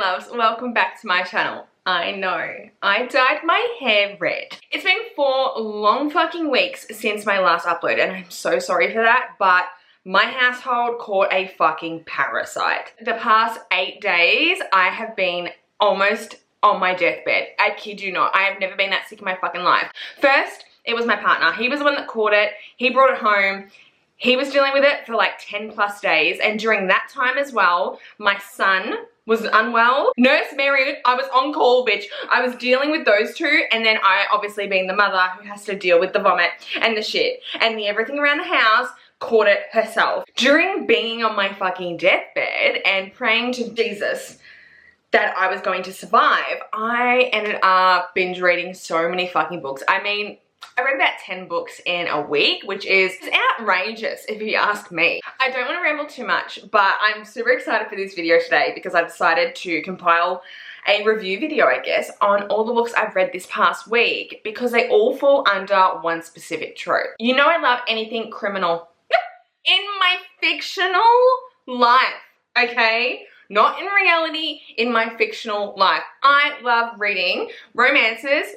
loves, welcome back to my channel. I know, I dyed my hair red. It's been 4 long fucking weeks since my last upload and I'm so sorry for that, but my household caught a fucking parasite. The past 8 days, I have been almost on my deathbed. I kid you not, I have never been that sick in my fucking life. First, it was my partner. He was the one that caught it. He brought it home. He was dealing with it for like 10 plus days, and during that time as well, my son was unwell. Nurse Mary, I was on call, bitch. I was dealing with those two, and then I, obviously being the mother who has to deal with the vomit and the shit and the everything around the house, caught it herself. During being on my fucking deathbed and praying to Jesus that I was going to survive, I ended up binge reading so many fucking books. I mean, I read about 10 books in a week, which is outrageous if you ask me. I don't want to ramble too much, but I'm super excited for this video today because I decided to compile a review video, I guess, on all the books I've read this past week because they all fall under one specific trope. You know I love anything criminal in my fictional life, okay? Not in reality, in my fictional life. I love reading romances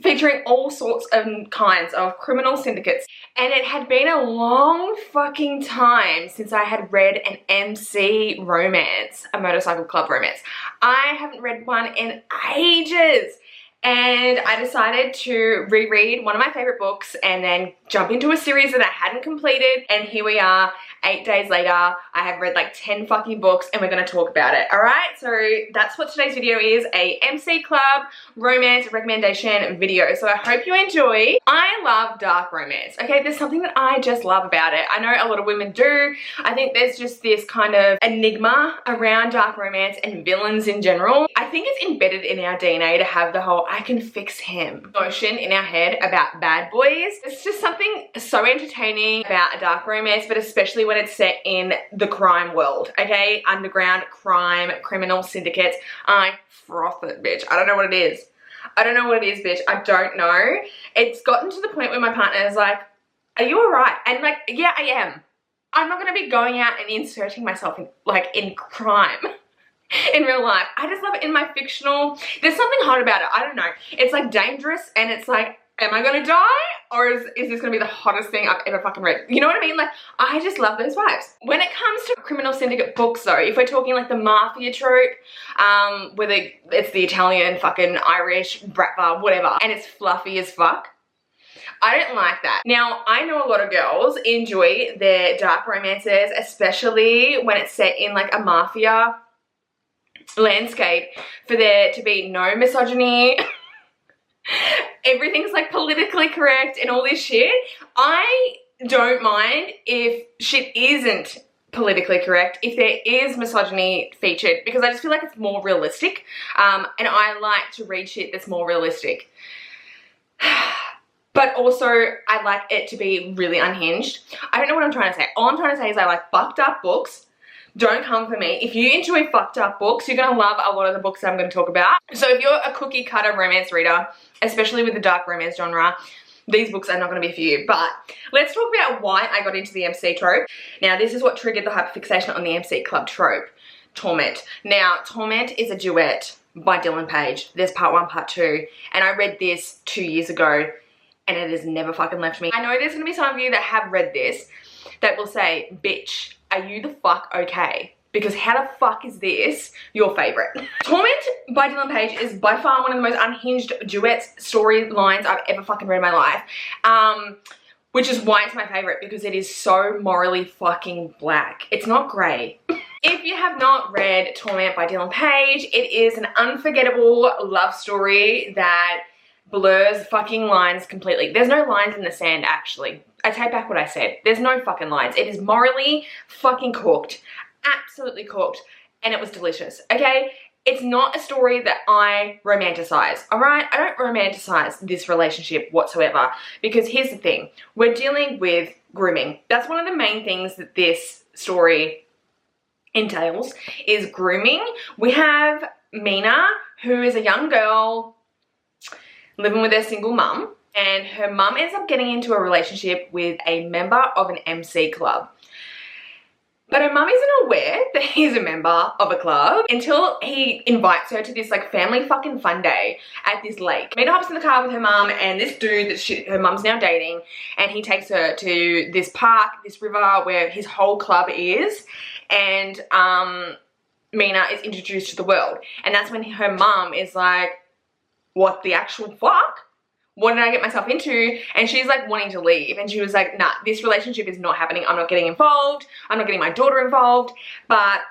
featuring all sorts of kinds of criminal syndicates. And it had been a long fucking time since I had read an MC romance, a motorcycle club romance. I haven't read one in ages. And I decided to reread one of my favorite books and then jump into a series that I hadn't completed. And here we are, 8 days later. I have read like 10 fucking books and we're going to talk about it. All right, so that's what today's video is, a MC Club romance recommendation video. So I hope you enjoy. I love dark romance, okay? There's something that I just love about it. I know a lot of women do. I think there's just this kind of enigma around dark romance and villains in general. I think it's embedded in our DNA to have the whole I can fix him notion in our head about bad boys. It's just something so entertaining about a dark romance, but especially when it's set in the crime world, okay? Underground crime, criminal syndicates. I froth it, bitch. I don't know what it is. I don't know what it is, bitch. I don't know. It's gotten to the point where my partner is like, are you alright? And like, yeah, I am. I'm not going to be going out and inserting myself in, like, in crime. In real life. I just love it in my fictional. There's something hot about it. I don't know. It's like dangerous and it's like, am I gonna die? Or is this gonna be the hottest thing I've ever fucking read? You know what I mean? Like, I just love those vibes. When it comes to criminal syndicate books though, if we're talking like the mafia trope, whether it's the Italian, fucking Irish, brat bar, whatever, and it's fluffy as fuck, I don't like that. Now, I know a lot of girls enjoy their dark romances, especially when it's set in like a mafia landscape, for there to be no misogyny. Everything's like politically correct and all this shit. I don't mind if shit isn't politically correct, if there is misogyny featured, because I just feel like it's more realistic, and I like to read shit that's more realistic. But also, I like it to be really unhinged. I don't know what I'm trying to say. All I'm trying to say is I like fucked up books. Don't come for me. If you enjoy fucked up books, you're going to love a lot of the books that I'm going to talk about. So if you're a cookie cutter romance reader, especially with the dark romance genre, these books are not going to be for you. But let's talk about why I got into the MC trope. Now, this is what triggered the hyperfixation on the MC Club trope. Torment. Now, Torment is a duet by Dylan Page. There's part 1, part 2. And I read this 2 years ago and it has never fucking left me. I know there's going to be some of you that have read this that will say, bitch, are you the fuck okay? Because how the fuck is this your favorite? Torment by Dylan Page is by far one of the most unhinged duets storylines I've ever fucking read in my life. Which is why it's my favorite, because it is so morally fucking black. It's not grey. If you have not read Torment by Dylan Page, it is an unforgettable love story that blurs fucking lines completely. There's no lines in the sand, actually. I take back what I said. There's no fucking lines. It is morally fucking cooked. Absolutely cooked. And it was delicious, okay? It's not a story that I romanticize, all right? I don't romanticize this relationship whatsoever, because here's the thing. We're dealing with grooming. That's one of the main things that this story entails, is grooming. We have Mina, who is a young girl living with her single mum, and her mum ends up getting into a relationship with a member of an MC club. But her mum isn't aware that he's a member of a club until he invites her to this like family fucking fun day at this lake. Mina hops in the car with her mum and this dude that her mum's now dating, and he takes her to this park, this river where his whole club is, and Mina is introduced to the world. And that's when her mum is like, what the actual fuck? What did I get myself into? And she's like wanting to leave. And she was like, nah, this relationship is not happening. I'm not getting involved. I'm not getting my daughter involved. But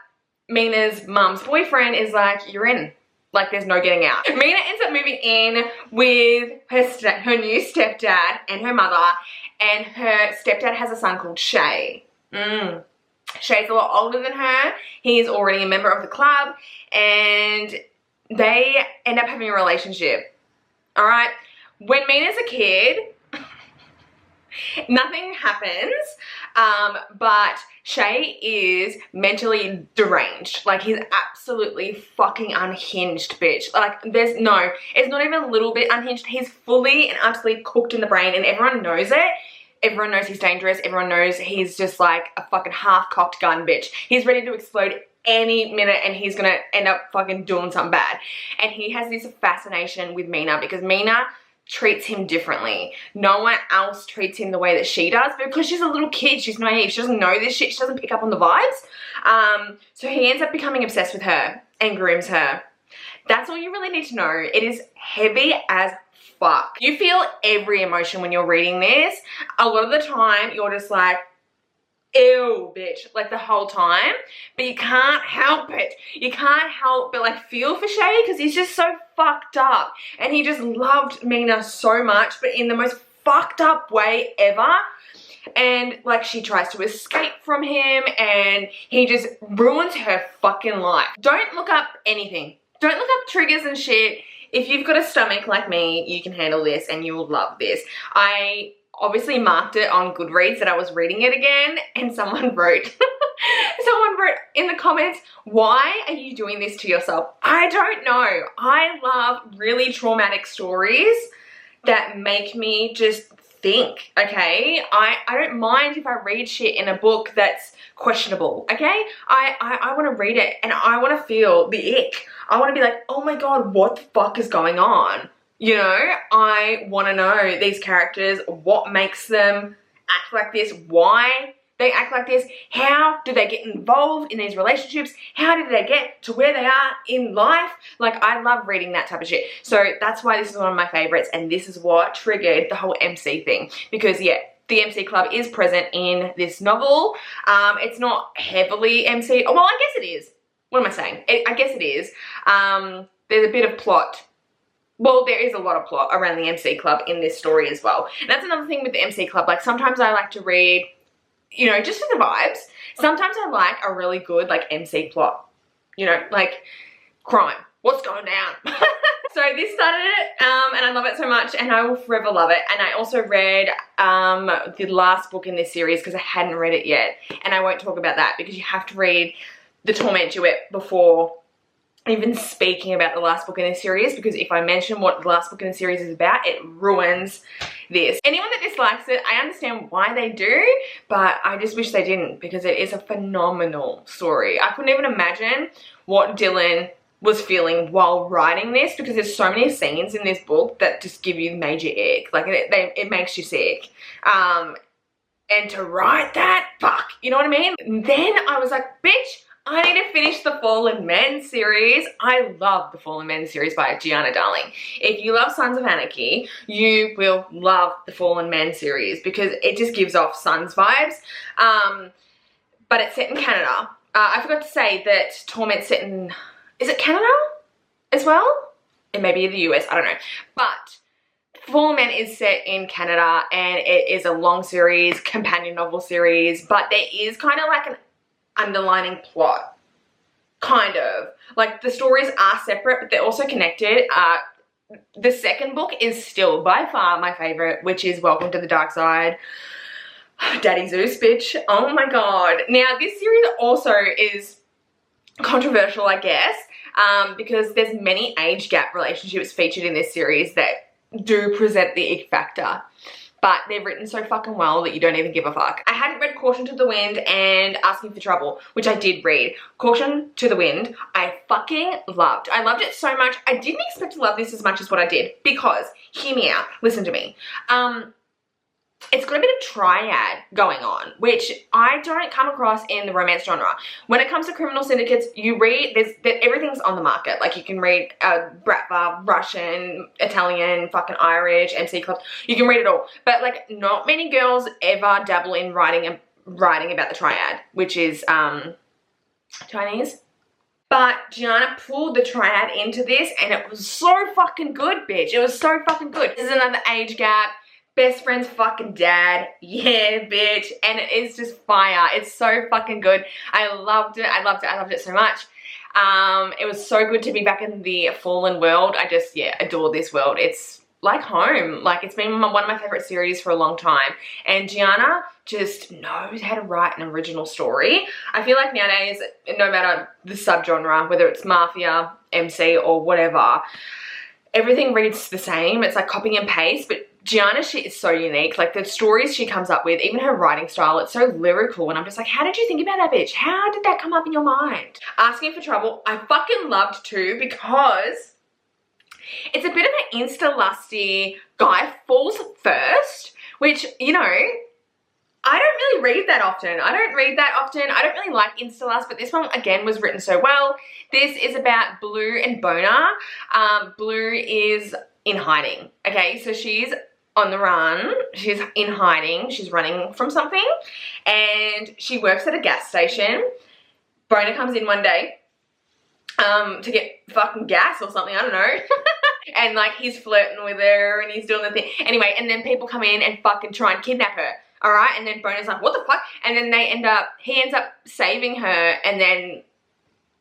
Mina's mum's boyfriend is like, you're in. Like, there's no getting out. Mina ends up moving in with her new stepdad and her mother. And her stepdad has a son called Shay. Shay's a lot older than her. He is already a member of the club. And they end up having a relationship. All right? When Mina's a kid, nothing happens, but Shay is mentally deranged. Like, he's absolutely fucking unhinged, bitch. Like, it's not even a little bit unhinged. He's fully and utterly cooked in the brain, and everyone knows it. Everyone knows he's dangerous. Everyone knows he's just like a fucking half-cocked gun, bitch. He's ready to explode any minute, and he's gonna end up fucking doing something bad. And he has this fascination with Mina because Mina treats him differently. No one else treats him the way that she does, but because she's a little kid, she's naive, she doesn't know this shit, she doesn't pick up on the vibes. So he ends up becoming obsessed with her and grooms her. That's all you really need to know. It is heavy as fuck. You feel every emotion when you're reading this. A lot of the time you're just like, ew, bitch, like the whole time, but you can't help it. You can't help but like feel for Shay because he's just so fucked up, and he just loved Mina so much, but in the most fucked up way ever. And like, she tries to escape from him and he just ruins her fucking life. Don't look up anything. Don't look up triggers and shit. If you've got a stomach like me, you can handle this and you will love this. I obviously marked it on Goodreads that I was reading it again, and someone wrote in the comments, why are you doing this to yourself? I don't know. I love really traumatic stories that make me just think, okay? I don't mind if I read shit in a book that's questionable, okay? I want to read it and I want to feel the ick. I want to be like, oh my God, what the fuck is going on? You know, I want to know these characters, what makes them act like this, why they act like this, how do they get involved in these relationships, how did they get to where they are in life. Like, I love reading that type of shit. So that's why this is one of my favorites, and this is what triggered the whole MC thing. Because yeah, the MC Club is present in this novel. It's not heavily MC. Well, I guess it is. What am I saying? I guess it is. There's a bit of plot. Well, there is a lot of plot around the MC Club in this story as well. And that's another thing with the MC Club. Like, sometimes I like to read, you know, just for the vibes. Sometimes I like a really good, like, MC plot. You know, like, crime. What's going down? So this started it, and I love it so much, and I will forever love it. And I also read the last book in this series because I hadn't read it yet. And I won't talk about that because you have to read the Torment duet before even speaking about the last book in this series, because if I mention what the last book in the series is about, it ruins this. Anyone that dislikes it, I understand why they do, but I just wish they didn't, because it is a phenomenal story. I couldn't even imagine what Dylan was feeling while writing this, because there's so many scenes in this book that just give you major ick. Like, it makes you sick. And to write that, fuck, you know what I mean? And then I was like, bitch, I need to finish the Fallen Men series. I love the Fallen Men series by Gianna Darling. If you love Sons of Anarchy, you will love the Fallen Men series because it just gives off Sons vibes. But it's set in Canada. I forgot to say that Torment's set in, is it Canada as well? It may be the US, I don't know. But Fallen Men is set in Canada, and it is a long series, companion novel series, but there is kind of like an underlining plot, kind of. Like, the stories are separate, but they're also connected. The second book is still by far my favorite, which is Welcome to the Dark Side. Daddy Zeus, bitch. Oh my God. Now, this series also is controversial, I guess, because there's many age gap relationships featured in this series that do present the ick factor. but they're written so fucking well that you don't even give a fuck. I hadn't read Caution to the Wind and Asking for Trouble, which I did read. Caution to the Wind, I fucking loved. I loved it so much. I didn't expect to love this as much as what I did because, hear me out, listen to me. It's got a bit of triad going on, which I don't come across in the romance genre. When it comes to criminal syndicates, you read, everything's on the market. Like, you can read Bratva, Russian, Italian, fucking Irish, MC clubs. You can read it all. But, like, not many girls ever dabble in writing about the triad, which is Chinese. But Gianna pulled the triad into this, and it was so fucking good, bitch. It was so fucking good. There's another age gap. Best friend's fucking dad. Yeah, bitch. And it is just fire. It's so fucking good. I loved it. I loved it. I loved it so much. It was so good to be back in the fallen world. I just, yeah, adore this world. It's like home. Like, it's been one of my favorite series for a long time. And Gianna just knows how to write an original story. I feel like nowadays, no matter the subgenre, whether it's mafia, MC, or whatever, everything reads the same. It's like copy and paste, but Gianna, she is so unique. Like, the stories she comes up with, even her writing style, it's so lyrical, and I'm just like, how did you think about that, bitch? How did that come up in your mind? Asking for Trouble, I fucking loved too, because it's a bit of an insta-lusty guy falls first, which, you know, I don't really read that often. I don't really like insta-lust, but this one, again, was written so well. This is about Blue and Bona. Blue is in hiding, okay? So she's on the run, she's in hiding, she's running from something, and she works at a gas station. Bona comes in one day to get fucking gas or something, I don't know. And like, he's flirting with her and he's doing the thing. Anyway, and then people come in and fucking try and kidnap her. Alright, and then Bona's like, what the fuck? And then he ends up saving her, and then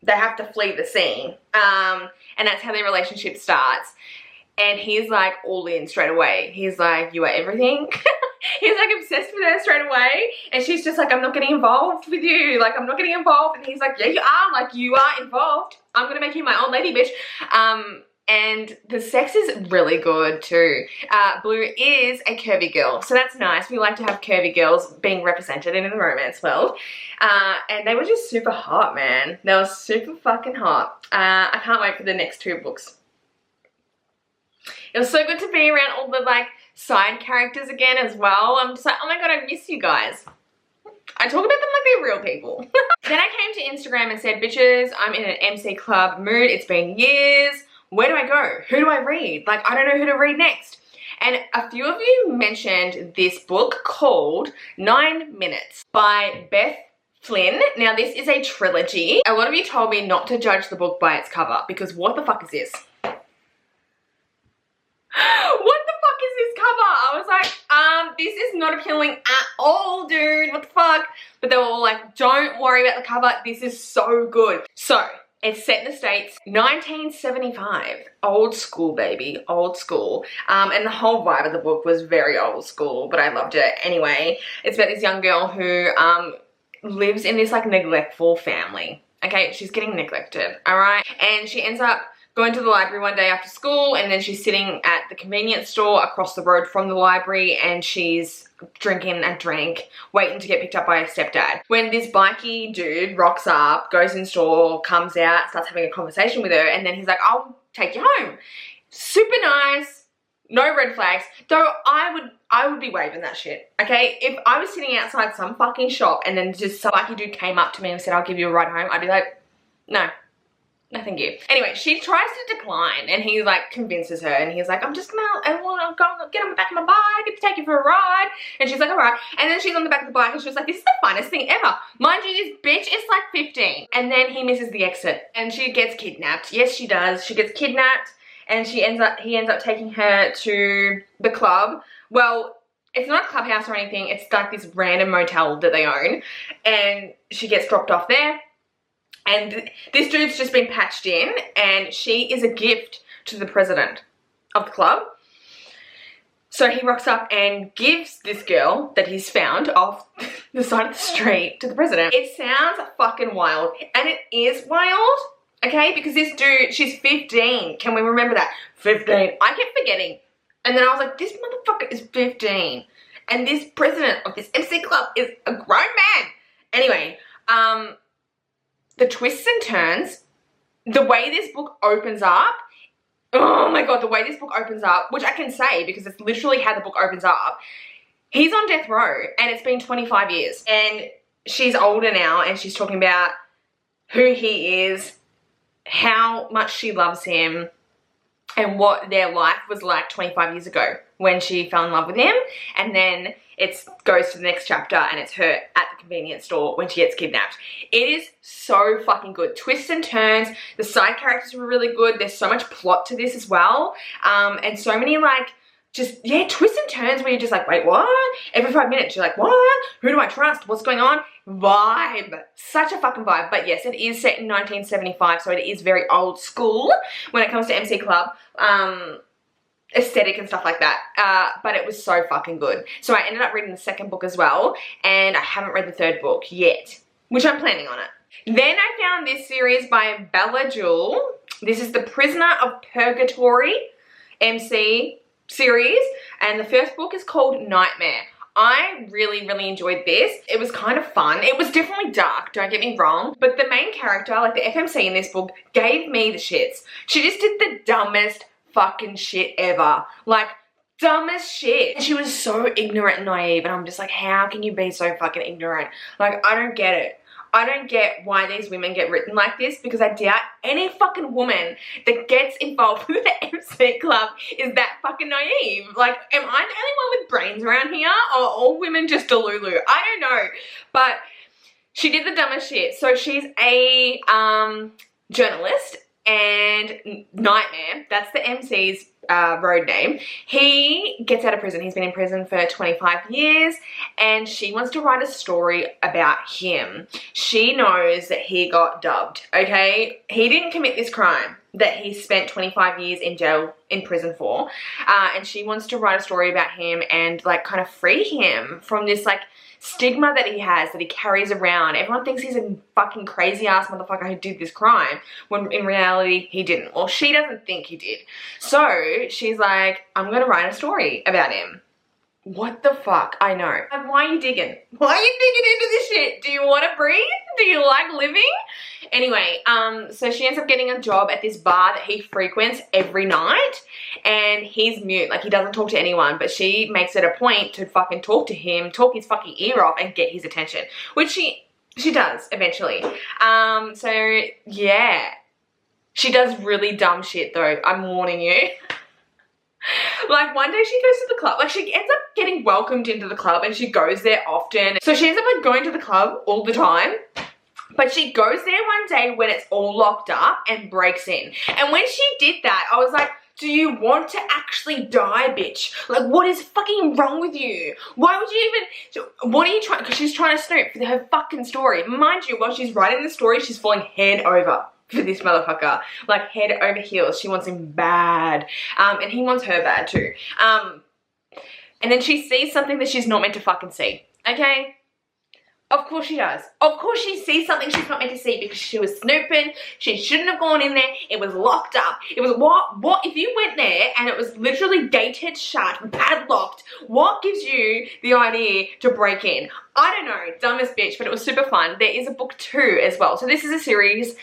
they have to flee the scene. And that's how their relationship starts. And he's like all in straight away. He's like, you are everything. He's like obsessed with her straight away. And she's just like, I'm not getting involved with you. Like, I'm not getting involved. And he's like, yeah, you are. Like, you are involved. I'm going to make you my old lady, bitch. And the sex is really good too. Blue is a curvy girl, so that's nice. We like to have curvy girls being represented in the romance world. And they were just super hot, man. They were super fucking hot. I can't wait for the next two books. It was so good to be around all the like side characters again as well. I'm just like, oh my god, I miss you guys. I talk about them like they're real people. Then I came to Instagram and said, bitches, I'm in an MC club mood. It's been years. Where do I go? Who do I read? Like, I don't know who to read next. And a few of you mentioned this book called 9 Minutes by Beth, Flynn. Now, this is a trilogy. A lot of you told me not to judge the book by its cover, because what the fuck is this? What the fuck is this cover? I was like, this is not appealing at all, dude. What the fuck? But they were all like, don't worry about the cover. This is so good. So, it's set in the States, 1975. Old school, baby. Old school. And the whole vibe of the book was very old school, but I loved it. Anyway, it's about this young girl who lives in this like neglectful family. Okay, she's getting neglected, alright? And she ends up going to the library one day after school, and then she's sitting at the convenience store across the road from the library, and she's drinking a drink, waiting to get picked up by her stepdad. When this bikey dude rocks up, goes in store, comes out, starts having a conversation with her, and then he's like, I'll take you home. Super nice, no red flags. Though I would be waving that shit, okay? If I was sitting outside some fucking shop and then just some bikey dude came up to me and said, I'll give you a ride home, I'd be like, no. No, thank you. Anyway, she tries to decline, and he like convinces her, and he's like, I want to go get on the back of my bike and take you for a ride. And she's like, all right. And then she's on the back of the bike, and she's like, this is the funnest thing ever. Mind you, this bitch is like 15. And then he misses the exit, and she gets kidnapped. Yes, she does. She gets kidnapped, and he ends up taking her to the club. Well, it's not a clubhouse or anything. It's like this random motel that they own, and she gets dropped off there. And this dude's just been patched in, and she is a gift to the president of the club. So he rocks up and gives this girl that he's found off the side of the street to the president. It sounds fucking wild, and it is wild, okay? Because this dude, she's 15. Can we remember that? 15. I kept forgetting. And then I was like, this motherfucker is 15. And this president of this MC club is a grown man. Anyway, the twists and turns, the way this book opens up, oh my god, the way this book opens up, which I can say because it's literally how the book opens up. He's on death row and it's been 25 years. And she's older now and she's talking about who he is, how much she loves him, and what their life was like 25 years ago when she fell in love with him. And then it goes to the next chapter and it's her at the convenience store when she gets kidnapped. It is so fucking good. Twists and turns. The side characters were really good. There's so much plot to this as well. And so many like, just, yeah, twists and turns where you're just like, wait, what? Every 5 minutes you're like, what? Who do I trust? What's going on? Vibe. Such a fucking vibe. But yes, it is set in 1975, so it is very old school when it comes to MC Club aesthetic and stuff like that. But it was so fucking good. So I ended up reading the second book as well, and I haven't read the third book yet, which I'm planning on it. Then I found this series by Bella Jewell. This is the Prisoner of Purgatory MC series, and the first book is called Nightmare. I really enjoyed this. It was kind of fun. It was definitely dark, don't get me wrong, but the main character, like the FMC in this book, gave me the shits. She just did the dumbest fucking shit ever. Like, dumbest shit. She was so ignorant and naive, and I'm just like, how can you be so fucking ignorant? Like, I don't get it. I don't get why these women get written like this, because I doubt any fucking woman that gets involved with the MC club is that fucking naive. Like, am I the only one with brains around here, or are all women just delulu? I don't know. But she did the dumbest shit. So she's a journalist, and Nightmare, that's the MC's road name, he gets out of prison. He's been in prison for 25 years, and she wants to write a story about him. She knows that he got dubbed, okay? He didn't commit this crime that he spent 25 years in jail, in prison for, and she wants to write a story about him and like kind of free him from this like stigma that he has, that he carries around. Everyone thinks he's a fucking crazy ass motherfucker who did this crime, when in reality he didn't. Well, she doesn't think he did. So she's like, I'm gonna write a story about him. What the fuck? I know. Like, why are you digging? Why are you digging into this shit? Do you want to breathe? Do you like living? Anyway, so she ends up getting a job at this bar that he frequents every night, and he's mute, like he doesn't talk to anyone, but she makes it a point to fucking talk to him, talk his fucking ear off and get his attention, which she does eventually. So yeah, she does really dumb shit though, I'm warning you. Like, one day she goes to the club, like she ends up getting welcomed into the club and she goes there often. So she ends up like going to the club all the time. But she goes there one day when it's all locked up and breaks in. And when she did that, I was like, do you want to actually die, bitch? Like, what is fucking wrong with you? Why would you even, what are you trying, because she's trying to snoop for her fucking story. Mind you, while she's writing the story, she's falling head over for this motherfucker. Like, head over heels. She wants him bad. And he wants her bad too. And then she sees something that she's not meant to fucking see. Okay? Of course she does. Of course she sees something she's not meant to see, because she was snooping. She shouldn't have gone in there. It was locked up. It was what if you went there and it was literally gated shut, padlocked? What gives you the idea to break in? I don't know, dumbest bitch, but it was super fun. There is a book 2 as well. So this is a series,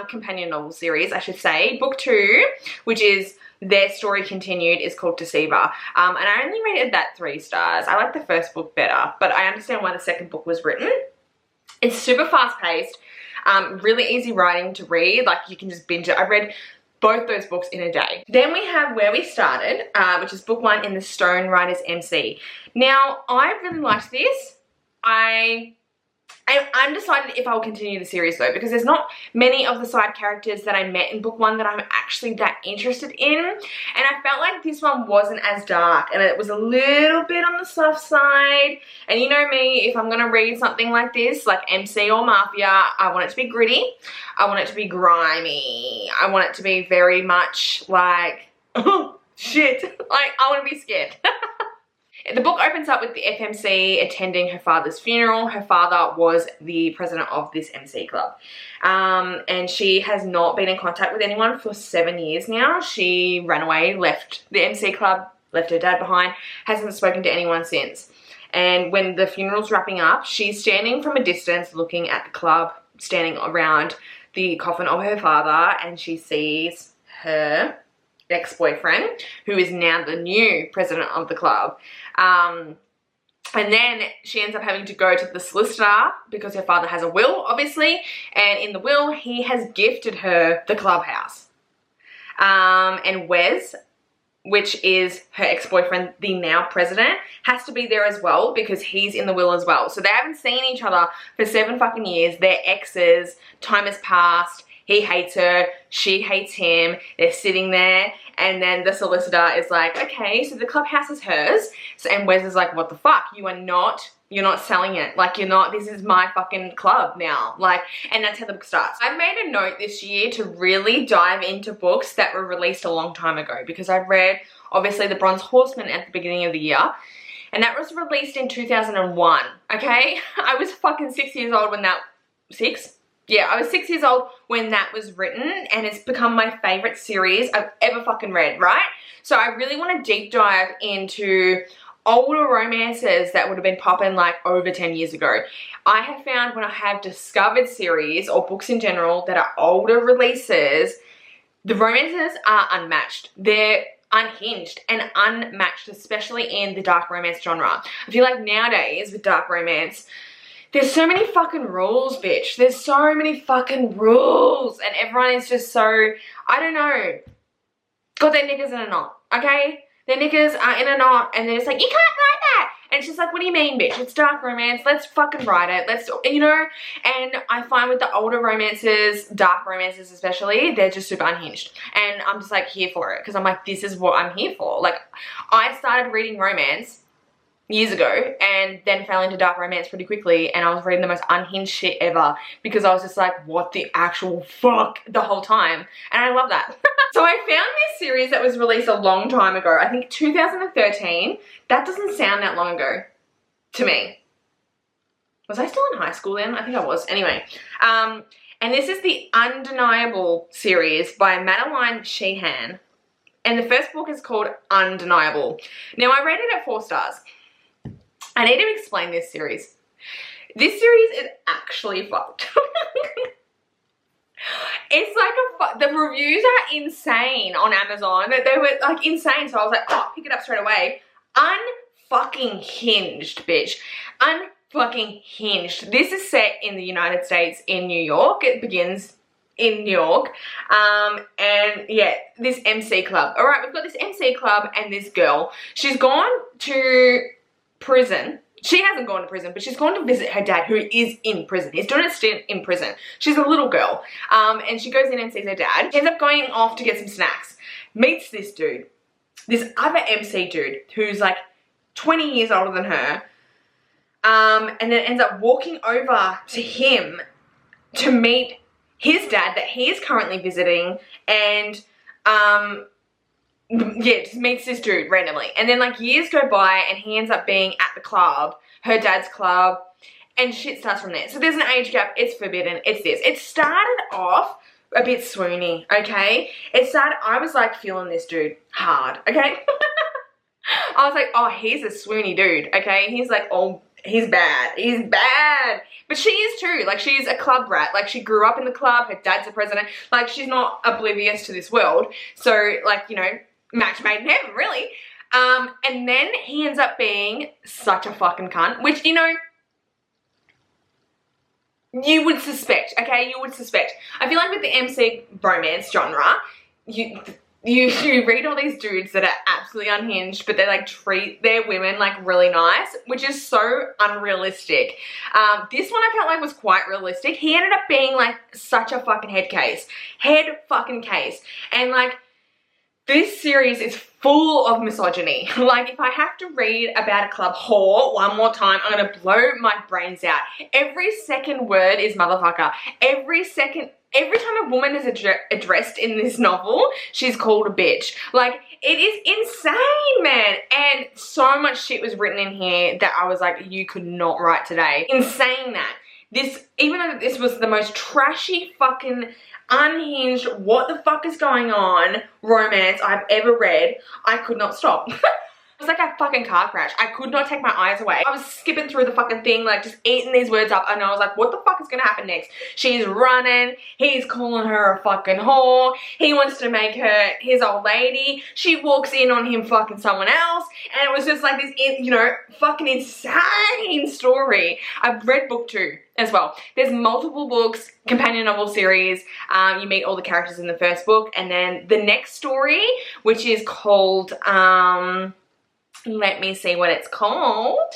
companion novel series, I should say. Book 2, which is their story continued, is called Deceiver. And I only rated that 3 stars. I like the first book better, but I understand why the second book was written. It's super fast paced, really easy writing to read. Like, you can just binge it. I read both those books in a day. Then we have Where We Started, which is book 1 in the Stone Riders MC. Now, I really liked this. I'm undecided if I'll continue the series though, because there's not many of the side characters that I met in book 1 that I'm actually that interested in, and I felt like this one wasn't as dark, and it was a little bit on the soft side. And you know me, if I'm gonna read something like this, like MC or Mafia, I want it to be gritty, I want it to be grimy, I want it to be very much like, oh shit, like I want to be scared. The book opens up with the FMC attending her father's funeral. Her father was the president of this MC club. And she has not been in contact with anyone for 7 years now. She ran away, left the MC club left her dad behind, hasn't spoken to anyone since. And when the funeral's wrapping up, she's standing from a distance looking at the club, standing around the coffin of her father, and she sees her ex-boyfriend, who is now the new president of the club. And then she ends up having to go to the solicitor because her father has a will, obviously, and in the will, he has gifted her the clubhouse. And Wes, which is her ex-boyfriend, the now president, has to be there as well because he's in the will as well. So they haven't seen each other for 7 fucking years. They're exes. Time has passed. He hates her. She hates him. They're sitting there. And then the solicitor is like, okay, so the clubhouse is hers. So, and Wes is like, what the fuck? You're not selling it. Like, this is my fucking club now. Like, and that's how the book starts. I made a note this year to really dive into books that were released a long time ago because I read, obviously, The Bronze Horseman at the beginning of the year. And that was released in 2001, okay? I was fucking 6 years old when that, 6? Yeah, I was 6 years old when that was written, and it's become my favorite series I've ever fucking read, right? So I really want to deep dive into older romances that would have been popping like over 10 years ago. I have found when I have discovered series or books in general that are older releases, the romances are unmatched. They're unhinged and unmatched, especially in the dark romance genre. I feel like nowadays with dark romance, there's so many fucking rules, bitch. There's so many fucking rules. And everyone is just so, I don't know, got their knickers in a knot, okay? Their knickers are in a knot and they're just like, you can't write that. And it's just like, what do you mean, bitch? It's dark romance. Let's fucking write it. Let's, and I find with the older romances, dark romances especially, they're just super unhinged. And I'm just like here for it because I'm like, this is what I'm here for. Like, I started reading romance years ago and then fell into dark romance pretty quickly, and I was reading the most unhinged shit ever because I was just like, what the actual fuck the whole time, and I love that. So I found this series that was released a long time ago, I think 2013. That doesn't sound that long ago to me. Was I still in high school then? I think I was. Anyway, and this is the Undeniable series by Madeline Sheehan, and the first book is called Undeniable. Now I rated it 4 stars. I need to explain this series. This series is actually fucked. It's like the reviews are insane on Amazon. They were like insane. So I was like, oh, pick it up straight away. Unfucking hinged, bitch. Unfucking hinged. This is set in the United States in New York. It begins in New York. And yeah, this MC club. All right, we've got this MC club and this girl. She's gone to prison. She hasn't gone to prison, but she's gone to visit her dad, who is in prison. He's doing a stint in prison. She's a little girl. And she goes in and sees her dad. She ends up going off to get some snacks. Meets this dude. This other MC dude who's like 20 years older than her. And then ends up walking over to him to meet his dad that he is currently visiting, and yeah, just meets this dude randomly. And then like years go by and he ends up being at the club, her dad's club, and shit starts from there. So there's an age gap, it's forbidden, it's this. It started off a bit swoony, okay? I was like feeling this dude hard, okay? I was like, oh, he's a swoony dude, okay? He's like, oh, he's bad. He's bad. But she is too. Like, she's a club rat. Like, she grew up in the club. Her dad's the president. Like, she's not oblivious to this world. So, like, match made in heaven, really. And then he ends up being such a fucking cunt, which, you would suspect, okay? You would suspect. I feel like with the MC romance genre, you read all these dudes that are absolutely unhinged, but they like treat their women like really nice, which is so unrealistic. This one I felt like was quite realistic. He ended up being like such a fucking head fucking case. And like, this series is full of misogyny. Like, if I have to read about a club whore one more time, I'm gonna blow my brains out. Every second word is motherfucker. Every time a woman is addressed in this novel, she's called a bitch. Like, it is insane, man. And so much shit was written in here that I was like, you could not write today. Insane that. Even though this was the most trashy fucking unhinged, what the fuck is going on romance I've ever read, I could not stop. It was like a fucking car crash. I could not take my eyes away. I was skipping through the fucking thing, like just eating these words up, and I was like, what the fuck is gonna happen next? She's running, he's calling her a fucking whore, he wants to make her his old lady, she walks in on him fucking someone else, and it was just like this, you know, fucking insane story. I've read book 2 as well. There's multiple books, companion novel series. You meet all the characters in the first book, and then the next story, which is called, let me see what it's called.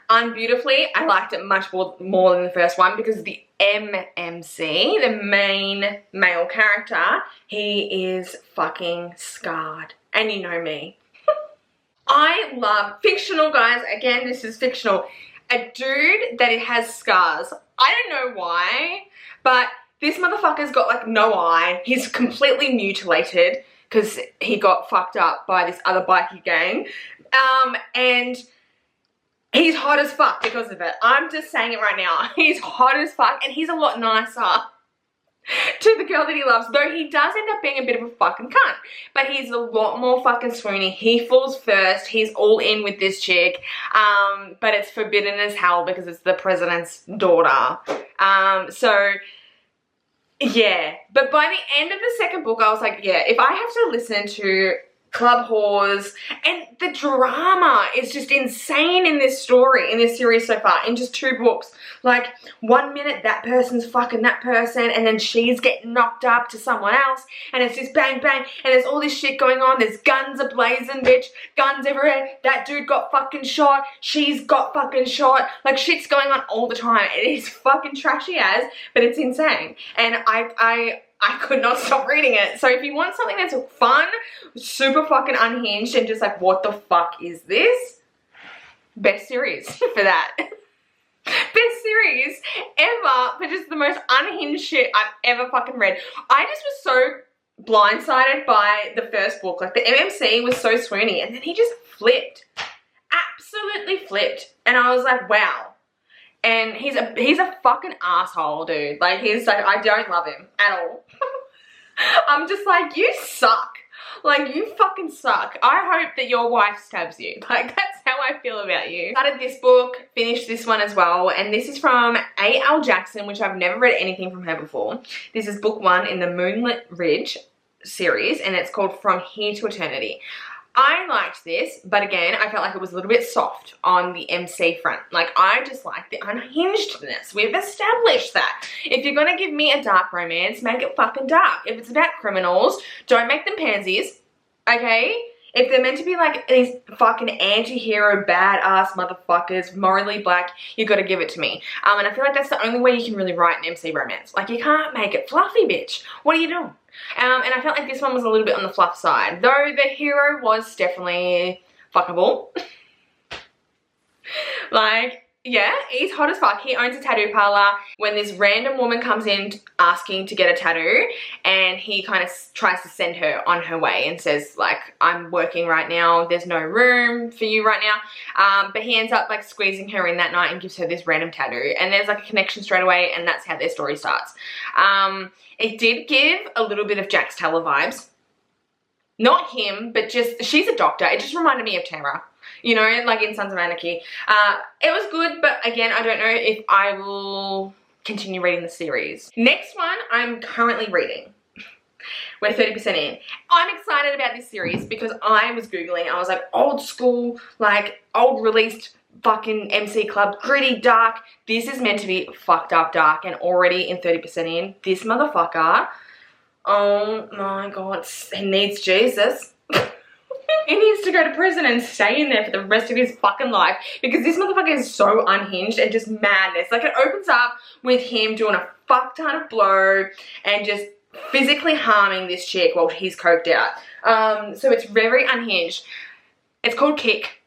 Unbeautifully. I liked it much more than the first one because the MMC, the main male character, he is fucking scarred. And you know me. I love fictional, guys. Again, this is fictional. A dude that it has scars. I don't know why, but this motherfucker's got like no eye. He's completely mutilated because he got fucked up by this other bikie gang. And he's hot as fuck because of it. I'm just saying it right now. He's hot as fuck, and he's a lot nicer to the girl that he loves, though he does end up being a bit of a fucking cunt. But he's a lot more fucking swoony. He falls first. He's all in with this chick. But it's forbidden as hell because it's the president's daughter. So yeah. But by the end of the second book, I was like, yeah, if I have to listen to club whores, and the drama is just insane in this story, in this series so far, in just 2 books. Like, 1 minute that person's fucking that person, and then she's getting knocked up to someone else, and it's just bang bang, and there's all this shit going on, there's guns a-blazing, bitch, guns everywhere, that dude got fucking shot, she's got fucking shot, like shit's going on all the time. It is fucking trashy as, but it's insane, and I could not stop reading it. So if you want something that's fun, super fucking unhinged, and just like, what the fuck is this? Best series for that. Best series ever for just the most unhinged shit I've ever fucking read. I just was so blindsided by the first book. Like, the MMC was so swoony, and then he just flipped. Absolutely flipped. And I was like, wow. And he's a fucking asshole, dude. Like, he's like, I don't love him at all. I'm just like, you suck. Like, you fucking suck. I hope that your wife stabs you. Like, that's how I feel about you. Started this book, finished this one as well, and this is from A.L. Jackson, which I've never read anything from her before. This is book 1 in the Moonlit Ridge series, and it's called From Here to Eternity. I liked this, but again, I felt like it was a little bit soft on the MC front. Like, I just like the unhingedness. We've established that. If you're gonna give me a dark romance, make it fucking dark. If it's about criminals, don't make them pansies, okay? If they're meant to be like these fucking anti-hero, badass motherfuckers, morally black, you gotta give it to me. And I feel like that's the only way you can really write an MC romance. Like, you can't make it fluffy, bitch. What are you doing? And I felt like this one was a little bit on the fluff side, though the hero was definitely fuckable. Like, yeah, he's hot as fuck. He owns a tattoo parlor. When this random woman comes in asking to get a tattoo, and he kind of tries to send her on her way and says, like, I'm working right now, there's no room for you right now. But he ends up like squeezing her in that night and gives her this random tattoo, and there's like a connection straight away, and that's how their story starts. It did give a little bit of Jax Teller vibes. Not him, but just, she's a doctor. It just reminded me of Tara. You know, like in Sons of Anarchy. It was good, but again, I don't know if I will continue reading the series. Next one, I'm currently reading. We're 30% in. I'm excited about this series because I was Googling. I was like, old school, like old released fucking MC Club, gritty, dark. This is meant to be fucked up dark, and already in 30% in, this motherfucker, oh my god, he needs Jesus. He needs to go to prison and stay in there for the rest of his fucking life, because this motherfucker is so unhinged and just madness. Like, it opens up with him doing a fuck ton of blow and just physically harming this chick while he's coked out. So it's very unhinged. It's called Kick.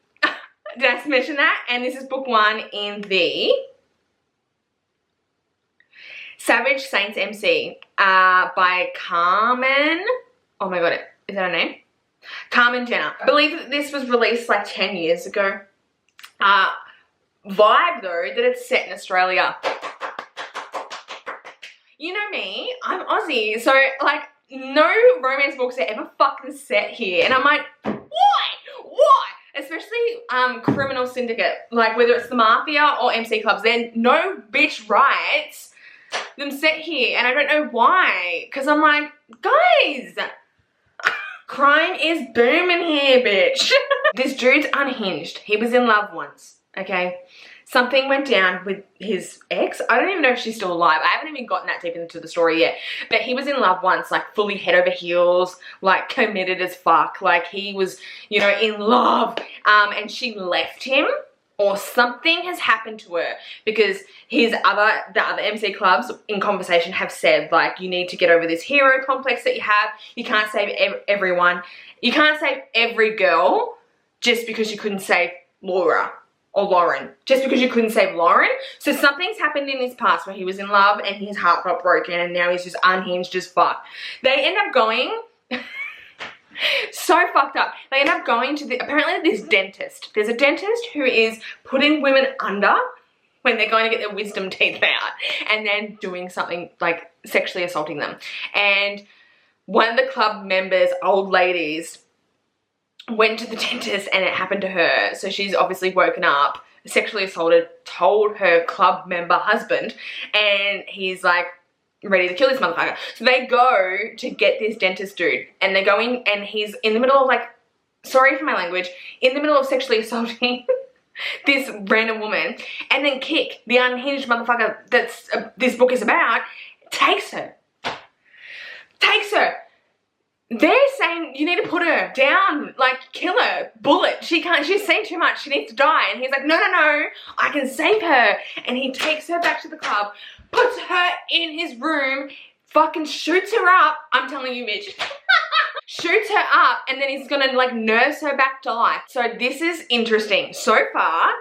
Did I mention that? And this is book 1 in the Savage Saints MC by Carmen. Oh my god, is that her name? Carmen Jenner. I believe that this was released like 10 years ago. Vibe though that it's set in Australia. You know me, I'm Aussie, so like no romance books are ever fucking set here, and I'm like, why? especially criminal syndicate, like whether it's the mafia or MC clubs, then no bitch writes them set here, and I don't know why, because I'm like, guys, crime is booming here, bitch. This dude's unhinged. He was in love once, okay? Something went down with his ex. I don't even know if she's still alive. I haven't even gotten that deep into the story yet. But he was in love once, like fully head over heels, like committed as fuck. Like he was, you know, in love. And she left him, or something has happened to her, because the other MC clubs in conversation have said, like, you need to get over this hero complex that you have. You can't save everyone. You can't save every girl just because you couldn't save Laura. Or Lauren, just because you couldn't save Lauren. So something's happened in his past where he was in love and his heart got broken, and now he's just unhinged as fuck. They end up going, so fucked up. They end up going to apparently this dentist. There's a dentist who is putting women under when they're going to get their wisdom teeth out, and then doing something like sexually assaulting them. And one of the club members, old ladies, went to the dentist and it happened to her. So she's obviously woken up, sexually assaulted, told her club member husband, and he's like ready to kill this motherfucker. So they go to get this dentist dude, and they go in, and he's in the middle of, like, sorry for my language, in the middle of sexually assaulting this random woman, and then Kick, the unhinged motherfucker that's this book is about, takes her. They're saying you need to put her down, like kill her, bullet. She's seen too much, she needs to die. And he's like, no, I can save her. And he takes her back to the club, puts her in his room, fucking shoots her up. I'm telling you, Mitch. Shoots her up, and then he's gonna like nurse her back to life. So this is interesting. So far,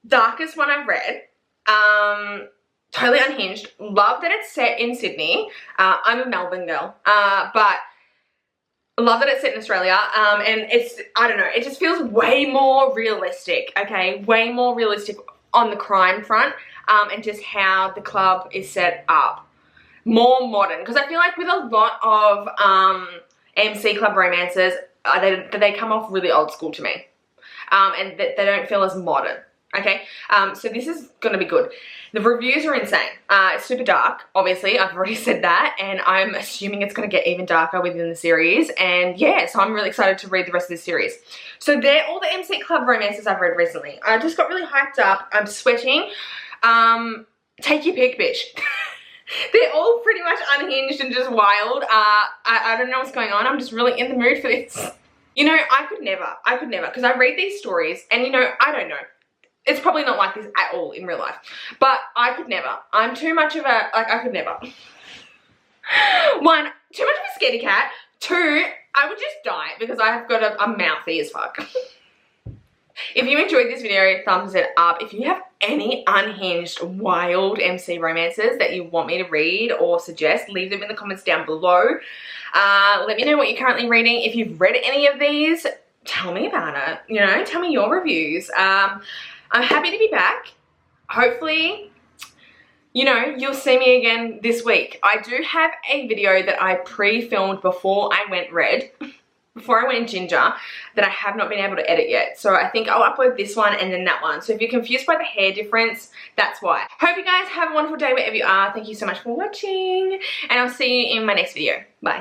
darkest one I've read. Totally unhinged. Love that it's set in Sydney. I'm a Melbourne girl, but love that it's set in Australia, and it's, I don't know, it just feels way more realistic, okay? Way more realistic on the crime front, and just how the club is set up. More modern, because I feel like with a lot of MC club romances, they come off really old school to me, and they don't feel as modern. Okay, so this is gonna be good. The reviews are insane. It's super dark, obviously, I've already said that, and I'm assuming it's gonna get even darker within the series, and yeah, so I'm really excited to read the rest of this series. So they're all the MC club romances I've read recently. I just got really hyped up, I'm sweating. Take your pick, bitch. They're all pretty much unhinged and just wild. I don't know what's going on, I'm just really in the mood for this. You know, I could never, because I read these stories, and you know, I don't know. It's probably not like this at all in real life. But I could never. I'm too much of a, like, I could never. One, too much of a scaredy cat. Two, I would just die because I have got a mouthy as fuck. If you enjoyed this video, thumbs it up. If you have any unhinged, wild MC romances that you want me to read or suggest, leave them in the comments down below. Let me know what you're currently reading. If you've read any of these, tell me about it. You know, tell me your reviews. I'm happy to be back. Hopefully, you know, you'll see me again this week. I do have a video that I pre-filmed before I went red, before I went ginger, that I have not been able to edit yet. So I think I'll upload this one and then that one. So if you're confused by the hair difference, that's why. Hope you guys have a wonderful day wherever you are. Thank you so much for watching, and I'll see you in my next video. Bye.